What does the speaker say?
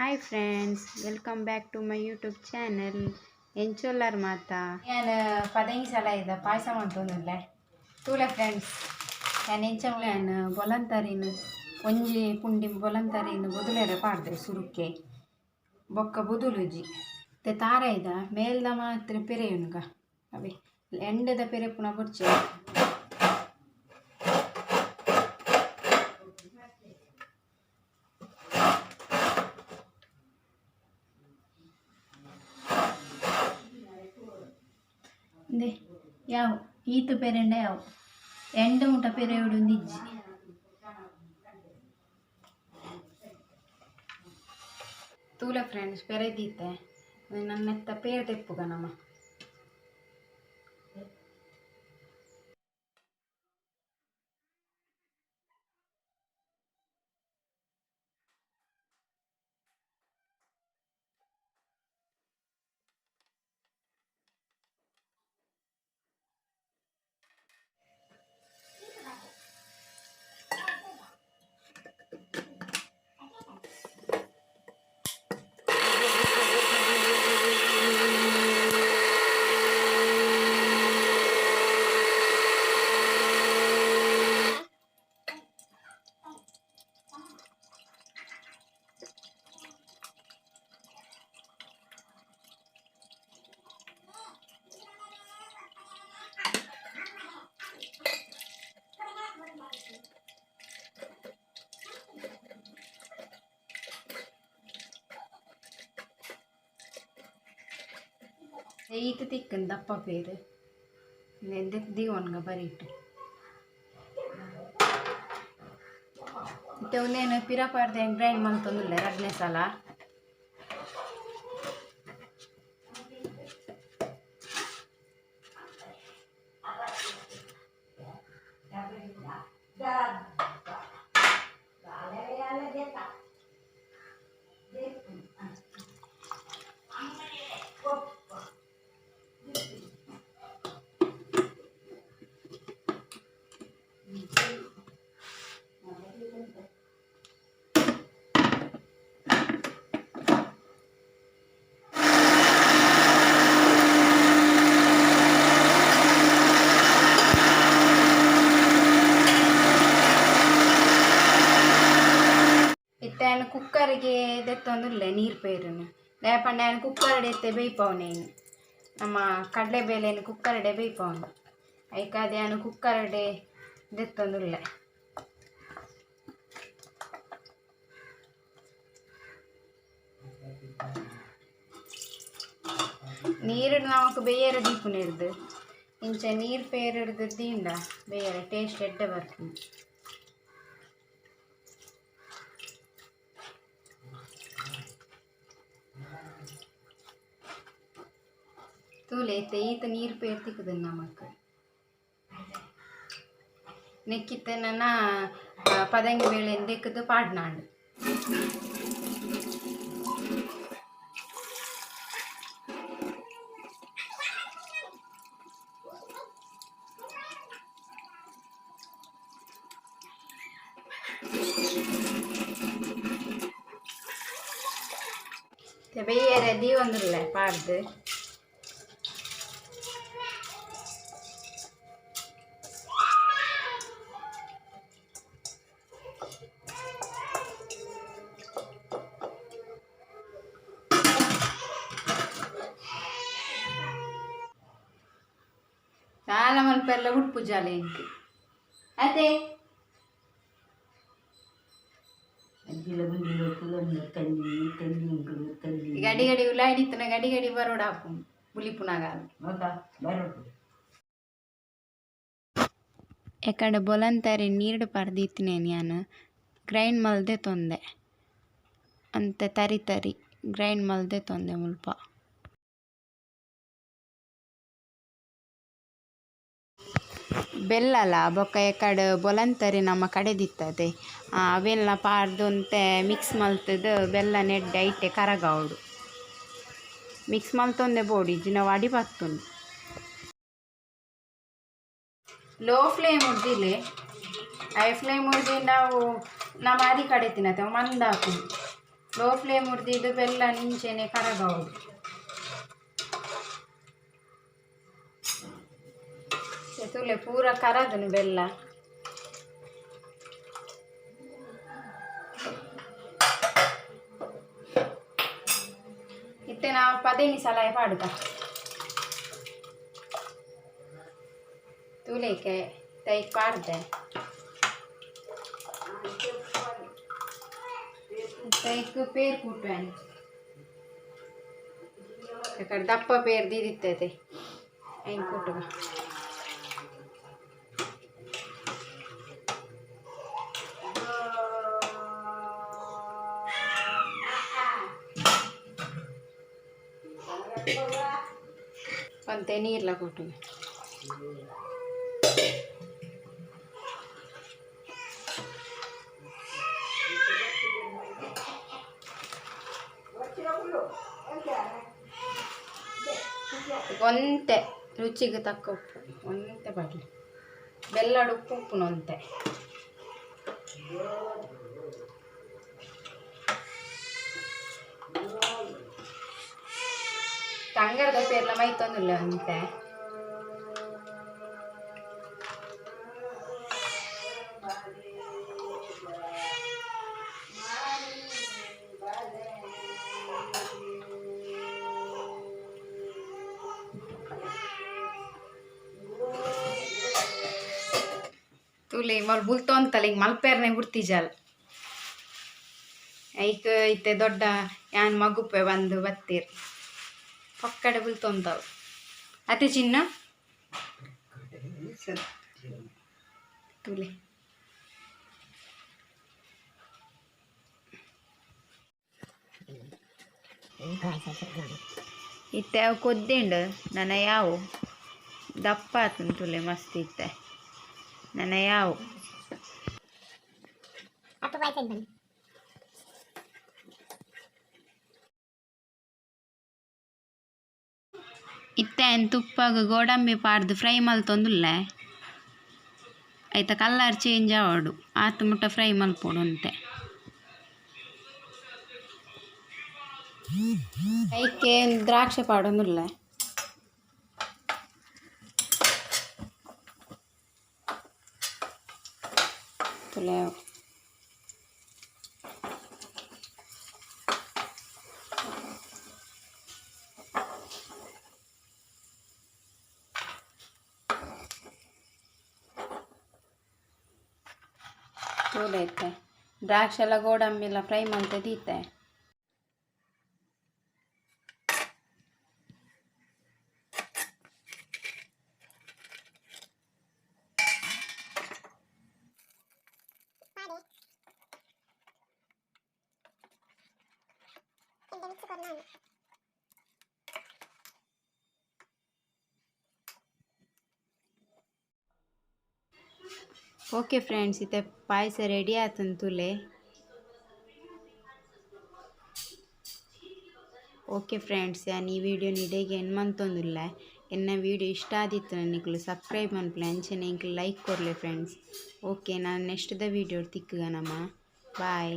Hi friends, welcome back to my YouTube channel. ಎಂಚೊಲ್ಲರ್ ಮಾತಾ ನಾನು ಪದಂಗಿ ಸಲ ಇದ್ದ ಪಾಯಸ ಮಾಡ್ತೊಂದಿಲ್ಲ ತೂಲೆ ಫ್ರೆಂಡ್ಸ್ ನಾನು ಎಂಚಂಗ್ಲಾನು ಬೊಲಂತರಿನು ಒಂಜಿ ಪುಂಡಿ ಬೊಲಂತರಿನು ಬೊದುಲೆಡೆ ಪಾಡ್ದೆ ಸುರುಕ್ಕೆ ಬೊಕ್ಕ ಬುದುಲುಜಿ ತೆ ತಾರ ಇದ ಮೇಲ್ದ ಮಾತ್ರ ಪೆರೆಯುನುಗ ಅವೆ ಎಂಡದ ಪೆರೆ ಪುನಃ ಬುಡ್ಚೆ ದೇ ಯಾವ ಈತು ಪೆರೆಂಡ ಯಾವ ಎಂಡು ಮುಟ ಪೆರೆ ಉಡುಂದಿಜ್ಜಿ ತೂಲ ಫ್ರೆಂಡ್ಸ್ ಪೆರೆದೀತೆ ನನ್ನ ಎತ್ತ ಪೇರು ತೆಪ್ಪುಗ ನಮ್ಮ ಈತ ತಿಕ್ಕನ್ ದಪ್ಪ ಪೇರು ದಿವನ್ಗ ಬರೀಟು ಇತ್ತೆ ಒಂದೇನು ಪಿರಪಾರ್ದೆ ಗ್ರೈಂಡ್ ಮಾಡ್ತೊಂದಿಲ್ಲ ಎರಡನೇ ಸಲ ಇತ್ತೇನು ಕುಕ್ಕರಿಗೆ ದೆತ್ತೊಂದುಲ್ಲೆ ನೀರು ಪೇರನು ಲೇಪಂಡ ಏನು ಕುಕ್ಕರ್ ಎತ್ತೆ ಬೇಯ್ಪವನೇನು ನಮ್ಮ ಕಡಲೆಬೇಳೆನು ಕುಕ್ಕರ್ಡೆ ಬೇಯ್ಪವನು ಐಕಾದೇನು ಕುಕ್ಕರ್ಡೆ ದೆತ್ತೊಂದುಲ್ಲೆ ನೀರು ನಮಕ್ ಬೇಯರೆ ದೀಪುನಿಡ್ದು ಇಂಚ ನೀರು ಪೇರಿಡ್ದು ದಿಂಡ ಬೇಯರೆ ಟೇಸ್ಟ್ ಎಡ್ಡೆ ಬರ್ತದೆ ತೂಲೆ ಈತ ನೀರು ಪೇರ್ ತಿಕ್ಕದ ನಮಕ್ ನೆಕ್ಕಿತ್ತ ನನ್ನ ಪದಂಗಿ ಬೇಳೆ ದೆಕ್ಕದು ಪಾಡ್ನಾಡು ಬೇಯರೆ ದೀವೊಂದುಲ್ಲ ಪಾಡ್ದು చాలా మల్పెర్ల ఉడుపు జాలి ఇంటి అదే ಗಡಿ ಗಡಿ ಉಲಾಡಿತ್ತನ ಗಡಿ ಗಡಿ ಬರೋಡ ಹಾಕು ಬುಲಿಪುನಾಗ ಎಕಡೆ ಬೊಲಂತರಿ ನೀರು ಪರ್ದಿತ್ತಿನೇ ನಾನು ಗ್ರೈಂಡ್ ಮಲ್ದೆ ತೊಂದೆ ಅಂತ ತರಿ ತರಿ ಗ್ರೈಂಡ್ ಮಲ್ದೆ ತೊಂದೆ ಮುಲ್ಪ ಬೆಲ್ಲಲ ಬೊಕ್ಕ ಎಕಡೆ ಬೊಲಂತರಿ ನಮ್ಮ ಕಡೆದಿತ್ತದೆ ಅವೆಲ್ಲ ಪಾರ್ದುಂತೆ ಮಿಕ್ಸ್ ಮಲ್ತದು ಬೆಲ್ಲ ನೆಡ್ಡೆ ಐಟೆ ಕರಗೌಡು ಮಿಕ್ಸ್ ಮಲ್ತೊಂದೆ ಬೋಡಿ ಇಜ್ಜಿನ ವಡಿ ಬತ್ತುಂಡು ಲೋ ಫ್ಲೇಮ್ ಉಡ್ದಿಲೆ ಹೈ ಫ್ಲೇಮ್ ಉಡ್ದಿ ನಾವು ನಮ್ಮ ಅದಿ ಕಡೆ ತಿನ್ನತ್ತೆ ಮಂದಾಕು ಲೋ ಫ್ಲೇಮ್ ಉರ್ದಿದ್ದು ಬೆಲ್ಲ ನಿಂಚೆನೆ ಕರಗವುದು. ತುಲೆ ಪೂರ ಕರದನು ಬೆಲ್ಲ. ಇತ್ತೆ ನಾವು ಪದೇನಿ ಸಲಾಯ ಪಾಡುತ್ತ ತುಲೆಕೆ ತೈ ಪಾಡ್ದೆ ತೈಕು ಪೇರ್ ಕುಟ್ಟಾನೆ ಯಾಕಂದ್ರೆ ದಪ್ಪ ಪೇರ್ ದಿದಿತ್ತೈತೆ ಹೆಂಗೆ ಕುಟ್ಟುವ ಅಂತೆ ನೀರ್ಲ ಕೊಟ್ಟುವೆ. ಒಂತೆ ರುಚಿಗೆ ತಕ್ಕ ಉಪ್ಪು ಒಂತೆ ಬರಲಿ. ಬೆಲ್ಲಡ ಉಪ್ಪು ಉಪ್ಪುನೊಂತೆ ತಂಗರದ ಪೇರ್ಲ ಮೈ ತೊಂದಿಲ್ಲ ಅಂತೆ. ತುಲಿ ಮಲ್ ಬುಲ್ತು ಅಂತಲ್ಲ ಹಿಂಗೆ ಮಲ್ಪೇರ್ನೆ ಬಿಡ್ತಿಜಲ್ ಐಕ್ ಇತ್ತೆ ದೊಡ್ಡ ಯಾನ್ ಮಗುಪ್ಪೆ ಬಂದು ಬತ್ತೀರ್ ಪಕ್ಕಡೆ ಬುಲ್ತೊಂತಾವು ಅತಿ ಚಿನ್ನ ತುಲಿ ಇತ್ತೆ ಅವು ಕೊದ್ದಿಂಡು ನನ್ನ ಯಾವು ದಪ್ಪ ಆತನ ತುಲೆ ಮಸ್ತ್ ಇತ್ತೆ ನನ್ನ ಯಾವು ಇತ್ತೆ ತುಪ್ಪಾಗ ಗೋಡಂಬಿ ಪಾಡ್ದು ಫ್ರೈ ಮಲ್ತೊಂದುಲ್ಲೆ ಆಯ್ತಾ ಕಲರ್ ಚೇಂಜ್ ಆವಡು ಆತು ಮುಟ್ಟ ಫ್ರೈ ಮಲ್ಪೋಡು ಅಂತೆ. ಐಕೆ ದ್ರಾಕ್ಷಿ ಪಾಡೊಂದುಲ್ಲೆ ತುಲೆ ತೂಲೈತೆ ದ್ರಾಕ್ಷಿ ಎಲ್ಲ ಗೋಡಂಬಿ ಎಲ್ಲ ಫ್ರೈ ಮಾಡ್ತದೀತೆ. ಓಕೆ ಫ್ರೆಂಡ್ಸ್ ಇತ್ತೆ ಪಾಯಸ ರೆಡಿ ಆತಂತುಲೆ. ಓಕೆ ಫ್ರೆಂಡ್ಸ್ ಯಾನ್ ಈ ವಿಡಿಯೋ ನಿಡೆಗೆ ಏನು ಮಂತೊಂದುಲ್ಲ ಎನ್ನ ವಿಡಿಯೋ ಇಷ್ಟ ಆದಿತ್ತು ನನಗೆ ಸಬ್ಸ್ಕ್ರೈಬ್ ಮನ್ಪುಲೆ ಅಂಚನೆ ಇಂಕ್ಲು ಲೈಕ್ ಕೊರ್ಲೆ ಫ್ರೆಂಡ್ಸ್. ಓಕೆ ನಾನು ನೆಕ್ಸ್ಟ್ ದ ವಿಡಿಯೋ ತಿಕ್ಕಗನಮ್ಮ ಬಾಯ್.